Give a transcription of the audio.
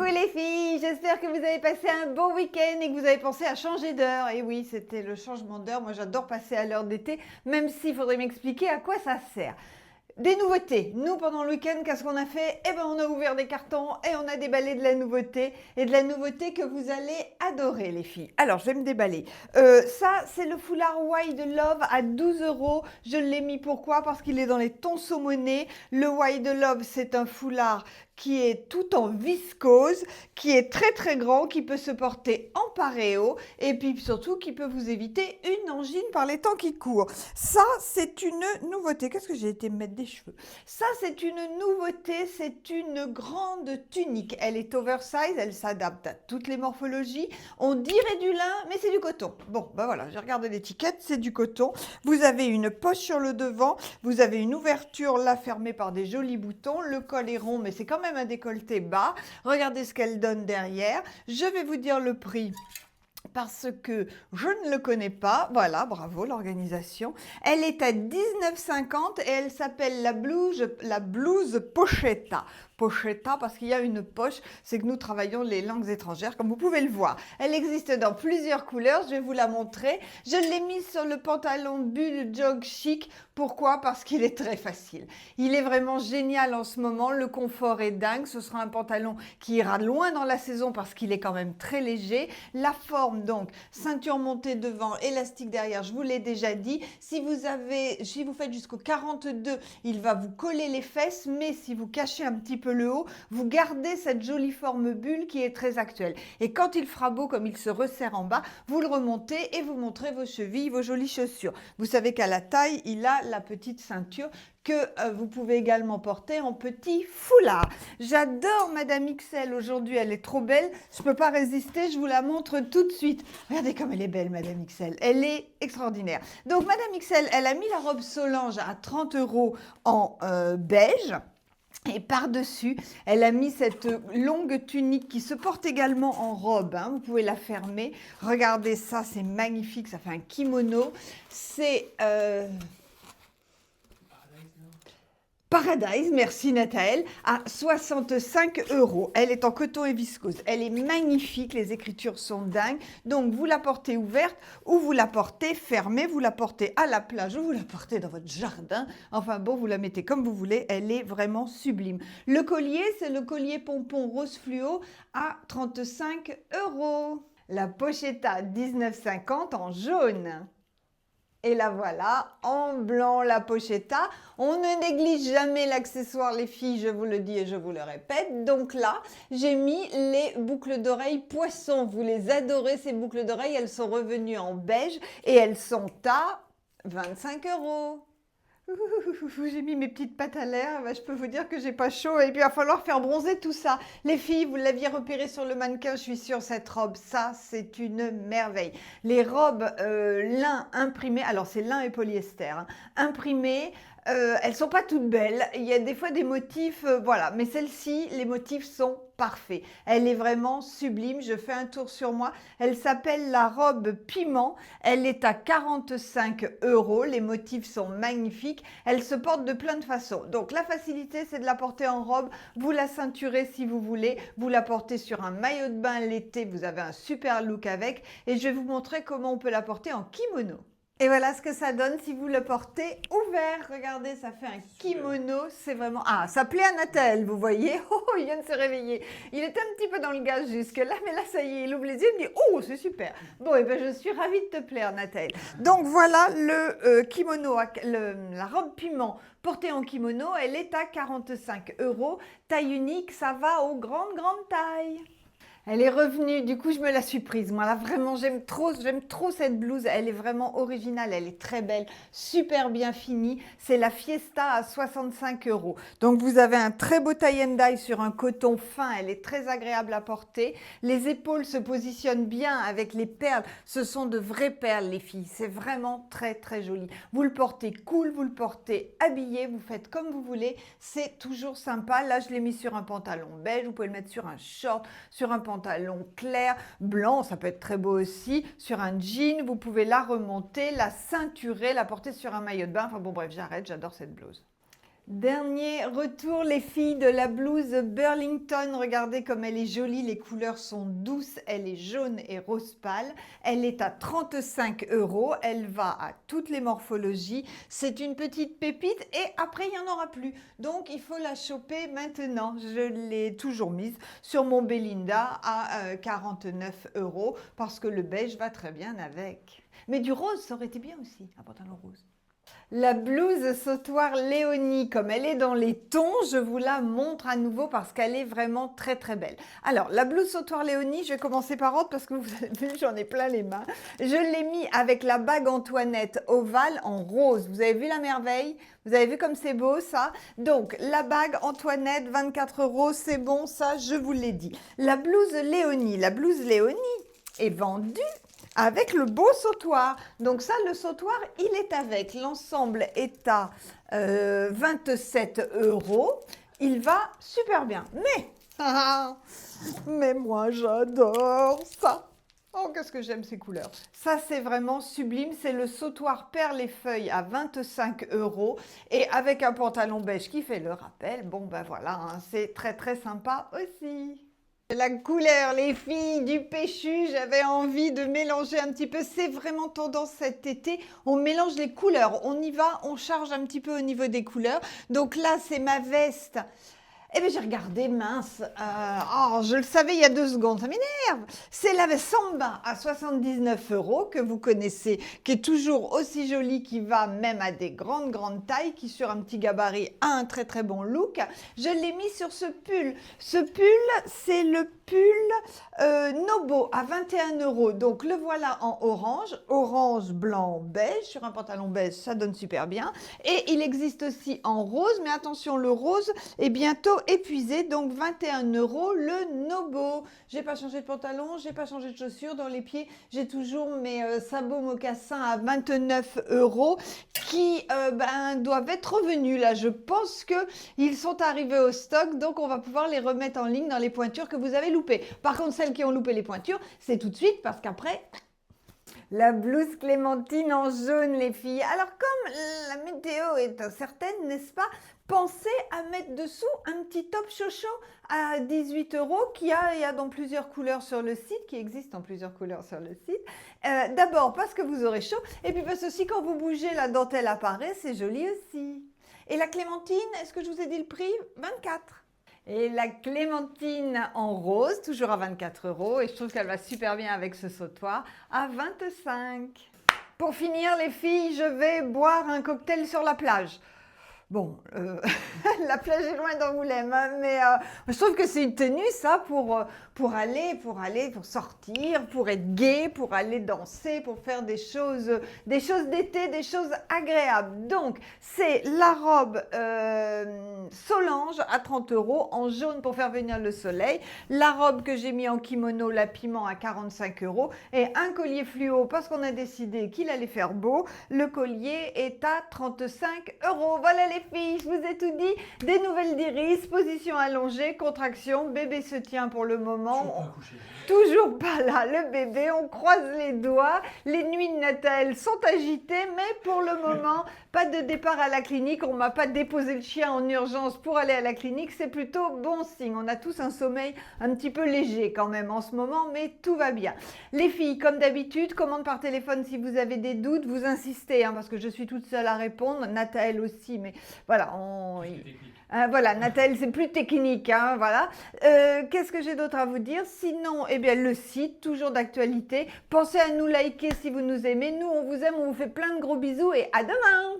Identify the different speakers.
Speaker 1: Coucou les filles, j'espère que vous avez passé un bon week-end et que vous avez pensé à changer d'heure. Et oui, c'était le changement d'heure, moi j'adore passer à l'heure d'été, même s'il faudrait m'expliquer à quoi ça sert. Des nouveautés. Nous, pendant le week-end, qu'est-ce qu'on a fait? Eh ben, on a ouvert des cartons et on a déballé de la nouveauté. Et de la nouveauté que vous allez adorer, les filles. Alors, je vais me déballer. Ça, c'est le foulard White Love à 12 euros. Je l'ai mis pourquoi? Parce qu'il est dans les tons saumonés. Le White Love, c'est un foulard qui est tout en viscose, qui est très très grand, qui peut se porter en paréo et puis surtout qui peut vous éviter une angine par les temps qui courent. Ça, c'est une nouveauté. Qu'est-ce que j'ai été me mettre des cheveux? Ça, c'est une nouveauté, c'est une grande tunique. Elle est oversize, elle s'adapte à toutes les morphologies. On dirait du lin, mais c'est du coton. Bon, ben voilà, j'ai regardé l'étiquette, c'est du coton. Vous avez une poche sur le devant, vous avez une ouverture là fermée par des jolis boutons. Le col est rond, mais c'est quand même un décolleté bas. Regardez ce qu'elle donne derrière. Je vais vous dire le prix parce que je ne le connais pas. Voilà, bravo l'organisation. Elle est à 19,50 et elle s'appelle la blouse Pochetta. Pochetta parce qu'il y a une poche, c'est que nous travaillons les langues étrangères comme vous pouvez le voir. Elle existe dans plusieurs couleurs, je vais vous la montrer. Je l'ai mise sur le pantalon bulle jog chic. Pourquoi? Parce qu'il est très facile. Il est vraiment génial en ce moment, le confort est dingue. Ce sera un pantalon qui ira loin dans la saison parce qu'il est quand même très léger. La forme donc, ceinture montée devant, élastique derrière, je vous l'ai déjà dit. Si vous faites jusqu'au 42, il va vous coller les fesses, mais si vous cachez un petit peu le haut, vous gardez cette jolie forme bulle qui est très actuelle. Et quand il fera beau, comme il se resserre en bas, vous le remontez et vous montrez vos chevilles, vos jolies chaussures. Vous savez qu'à la taille, il a la petite ceinture que vous pouvez également porter en petit foulard. J'adore Madame XL aujourd'hui, elle est trop belle. Je ne peux pas résister, je vous la montre tout de suite. Regardez comme elle est belle Madame XL, elle est extraordinaire. Donc Madame XL, elle a mis la robe Solange à 30 euros en beige. Et par-dessus, elle a mis cette longue tunique qui se porte également en robe. Hein. Vous pouvez la fermer. Regardez ça, c'est magnifique. Ça fait un kimono. C'est Paradise, merci Nathalie, à 65 euros. Elle est en coton et viscose. Elle est magnifique, les écritures sont dingues. Donc, vous la portez ouverte ou vous la portez fermée, vous la portez à la plage ou vous la portez dans votre jardin. Enfin bon, vous la mettez comme vous voulez. Elle est vraiment sublime. Le collier, c'est le collier pompon rose fluo à 35 euros. La pochetta 19,50 en jaune. Et la voilà, en blanc, la pochetta. On ne néglige jamais l'accessoire, les filles, je vous le dis et je vous le répète. Donc là, j'ai mis les boucles d'oreilles poisson. Vous les adorez, ces boucles d'oreilles. Elles sont revenues en beige et elles sont à 25 euros. J'ai mis mes petites pattes à l'air, je peux vous dire que j'ai pas chaud et puis il va falloir faire bronzer tout ça. Les filles, vous l'aviez repéré sur le mannequin, je suis sûre, cette robe, ça c'est une merveille. Les robes lin imprimées, alors c'est lin et polyester, hein, imprimées, elles sont pas toutes belles, il y a des fois des motifs, voilà, mais celle-ci, les motifs sont parfaits. Elle est vraiment sublime, je fais un tour sur moi. Elle s'appelle la robe piment, elle est à 45 euros, les motifs sont magnifiques, elle se porte de plein de façons. Donc la facilité, c'est de la porter en robe, vous la ceinturez si vous voulez, vous la portez sur un maillot de bain l'été, vous avez un super look avec, et je vais vous montrer comment on peut la porter en kimono. Et voilà ce que ça donne si vous le portez ouvert. Regardez, ça fait un kimono. C'est vraiment... Ah, ça plaît à Nathalie, vous voyez. Oh, il vient de se réveiller. Il était un petit peu dans le gaz jusque-là, mais là, ça y est, il ouvre les yeux et me dit « Oh, c'est super !» Bon, et ben je suis ravie de te plaire, Nathalie. Donc voilà le kimono, la robe piment portée en kimono. Elle est à 45 euros. Taille unique, ça va aux grandes tailles. Elle est revenue, du coup je me la suis prise. Moi là vraiment j'aime trop cette blouse, elle est vraiment originale, elle est très belle, super bien finie. C'est la Fiesta à 65 euros. Donc vous avez un très beau tie and dye sur un coton fin, elle est très agréable à porter. Les épaules se positionnent bien avec les perles, ce sont de vraies perles les filles, c'est vraiment très joli. Vous le portez cool, vous le portez habillé, vous faites comme vous voulez, c'est toujours sympa. Là je l'ai mis sur un pantalon beige, vous pouvez le mettre sur un short, sur un pantalon clair, blanc, ça peut être très beau aussi, sur un jean, vous pouvez la remonter, la ceinturer, la porter sur un maillot de bain, enfin bon bref, j'arrête, j'adore cette blouse. Dernier retour, les filles, de la blouse Burlington. Regardez comme elle est jolie, les couleurs sont douces. Elle est jaune et rose pâle. Elle est à 35 €. Elle va à toutes les morphologies. C'est une petite pépite et après, il n'y en aura plus. Donc, il faut la choper maintenant. Je l'ai toujours mise sur mon Belinda à 49 € parce que le beige va très bien avec. Mais du rose, ça aurait été bien aussi, un pantalon rose. La blouse sautoir Léonie, comme elle est dans les tons, je vous la montre à nouveau parce qu'elle est vraiment très très belle. Alors, la blouse sautoir Léonie, je vais commencer par ordre parce que vous avez vu, j'en ai plein les mains. Je l'ai mis avec la bague Antoinette ovale en rose. Vous avez vu la merveille? Vous avez vu comme c'est beau ça? Donc, la bague Antoinette, 24 €, c'est bon, ça, je vous l'ai dit. La blouse Léonie est vendue avec le beau sautoir. Donc ça, le sautoir, il est avec. L'ensemble est à 27 €. Il va super bien. Mais moi, j'adore ça. Oh, qu'est-ce que j'aime ces couleurs. Ça, c'est vraiment sublime. C'est le sautoir perles et feuilles à 25 € et avec un pantalon beige qui fait le rappel. Bon, ben voilà, hein, c'est très, très sympa aussi. La couleur, les filles, du péchu, j'avais envie de mélanger un petit peu. C'est vraiment tendance cet été. On mélange les couleurs. On y va, on charge un petit peu au niveau des couleurs. Donc là, c'est ma veste. Eh bien, j'ai regardé, mince. Oh, je le savais il y a 2 secondes, ça m'énerve. C'est la veste Samba à 79 € que vous connaissez, qui est toujours aussi jolie, qui va même à des grandes tailles, qui sur un petit gabarit a un très très bon look. Je l'ai mis sur ce pull. Ce pull, c'est le pull Nobo à 21 €. Donc le voilà en orange, blanc, beige. Sur un pantalon beige, ça donne super bien. Et il existe aussi en rose, mais attention, le rose est bientôt épuisé, donc 21 € le Nobo. J'ai pas changé de pantalon, j'ai pas changé de chaussures. Dans les pieds, j'ai toujours mes sabots mocassins à 29 € qui doivent être revenus là. Je pense que ils sont arrivés au stock, donc on va pouvoir les remettre en ligne dans les pointures que vous avez loupées. Par contre, celles qui ont loupé les pointures, c'est tout de suite parce qu'après... La blouse Clémentine en jaune, les filles. Alors, comme la météo est incertaine, n'est-ce pas? Pensez à mettre dessous un petit top chocho à 18 € il y a dans plusieurs couleurs sur le site, qui existe en plusieurs couleurs sur le site. D'abord parce que vous aurez chaud, et puis parce que aussi quand vous bougez, la dentelle apparaît, c'est joli aussi. Et la Clémentine, est-ce que je vous ai dit le prix? 24. Et la Clémentine en rose, toujours à 24 €. Et je trouve qu'elle va super bien avec ce sautoir à 25. Pour finir, les filles, je vais boire un cocktail sur la plage. Bon, la plage est loin d'Angoulême, hein, mais je trouve que c'est une tenue, ça, pour sortir, pour être gai, pour aller danser, pour faire des choses d'été, des choses agréables. Donc, c'est la robe Solange à 30 € en jaune pour faire venir le soleil, la robe que j'ai mis en kimono, la piment à 45 € et un collier fluo parce qu'on a décidé qu'il allait faire beau. Le collier est à 35 €. Voilà les filles, je vous ai tout dit. Des nouvelles d'iris, position allongée, contraction, bébé se tient pour le moment. Toujours pas là, le bébé, on croise les doigts. Les nuits de Natal sont agitées, mais pour le moment, pas de départ à la clinique. On m'a pas déposé le chien en urgence pour aller à la clinique. C'est plutôt bon signe. On a tous un sommeil un petit peu léger quand même en ce moment, mais tout va bien. Les filles, comme d'habitude, commande par téléphone si vous avez des doutes. Vous insistez, hein, parce que je suis toute seule à répondre. Nathalie aussi, mais voilà. Voilà, Nathalie, c'est plus technique, hein, voilà. Qu'est-ce que j'ai d'autre à vous dire? Sinon, eh bien, le site, toujours d'actualité. Pensez à nous liker si vous nous aimez. Nous, on vous aime, on vous fait plein de gros bisous et à demain!